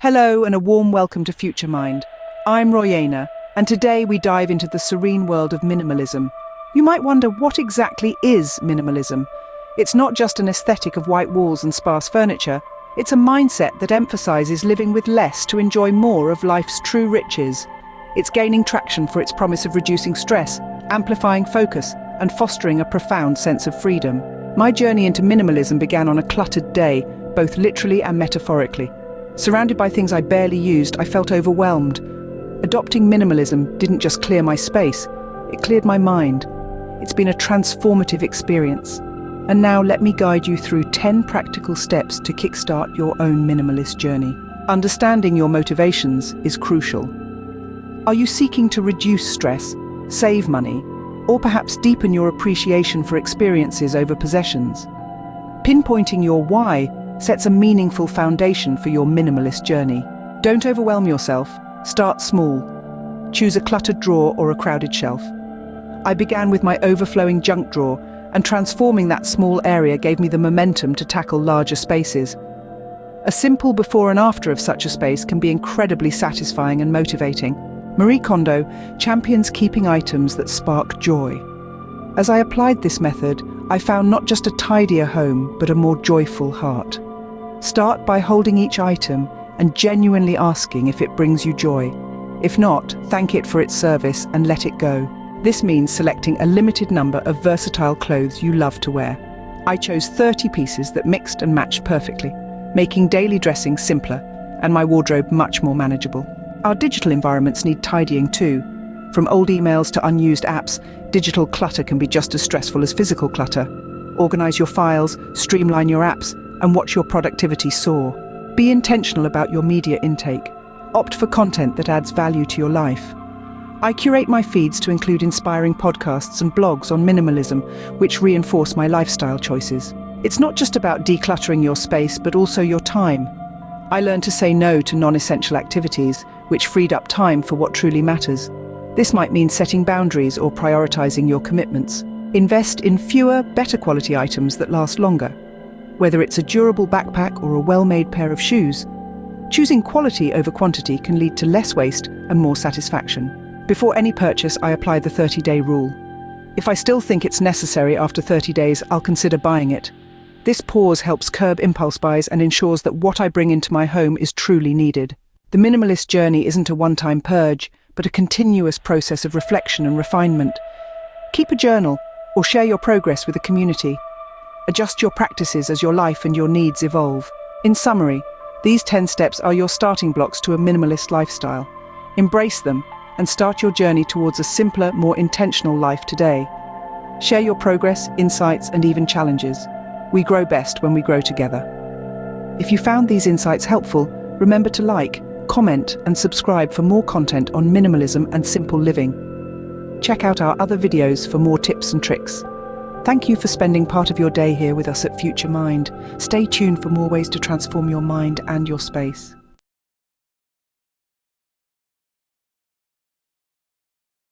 Hello and a warm welcome to Future Mind. I'm Royena, and today we dive into the serene world of minimalism. You might wonder, what exactly is minimalism? It's not just an aesthetic of white walls and sparse furniture. It's a mindset that emphasizes living with less to enjoy more of life's true riches. It's gaining traction for its promise of reducing stress, amplifying focus, and fostering a profound sense of freedom. My journey into minimalism began on a cluttered day, both literally and metaphorically. Surrounded by things I barely used, I felt overwhelmed. Adopting minimalism didn't just clear my space, it cleared my mind. It's been a transformative experience. And now let me guide you through 10 practical steps to kickstart your own minimalist journey. Understanding your motivations is crucial. Are you seeking to reduce stress, save money, or perhaps deepen your appreciation for experiences over possessions? Pinpointing your why sets a meaningful foundation for your minimalist journey. Don't overwhelm yourself. Start small. Choose a cluttered drawer or a crowded shelf. I began with my overflowing junk drawer, and transforming that small area gave me the momentum to tackle larger spaces. A simple before and after of such a space can be incredibly satisfying and motivating. Marie Kondo champions keeping items that spark joy. As I applied this method, I found not just a tidier home, but a more joyful heart. Start by holding each item and genuinely asking if it brings you joy. If not, thank it for its service and let it go. This means selecting a limited number of versatile clothes you love to wear. I chose 30 pieces that mixed and matched perfectly, making daily dressing simpler and my wardrobe much more manageable. Our digital environments need tidying too. From old emails to unused apps, digital clutter can be just as stressful as physical clutter. Organize your files, streamline your apps, and watch your productivity soar. Be intentional about your media intake. Opt for content that adds value to your life. I curate my feeds to include inspiring podcasts and blogs on minimalism, which reinforce my lifestyle choices. It's not just about decluttering your space, but also your time. I learned to say no to non-essential activities, which freed up time for what truly matters. This might mean setting boundaries or prioritizing your commitments. Invest in fewer, better quality items that last longer. Whether it's a durable backpack or a well-made pair of shoes, choosing quality over quantity can lead to less waste and more satisfaction. Before any purchase, I apply the 30-day rule. If I still think it's necessary after 30 days, I'll consider buying it. This pause helps curb impulse buys and ensures that what I bring into my home is truly needed. The minimalist journey isn't a one-time purge, but a continuous process of reflection and refinement. Keep a journal or share your progress with a community. Adjust your practices as your life and your needs evolve. In summary, these 10 steps are your starting blocks to a minimalist lifestyle. Embrace them and start your journey towards a simpler, more intentional life today. Share your progress, insights, and even challenges. We grow best when we grow together. If you found these insights helpful, remember to like, comment, and subscribe for more content on minimalism and simple living. Check out our other videos for more tips and tricks. Thank you for spending part of your day here with us at Future Mind. Stay tuned for more ways to transform your mind and your space.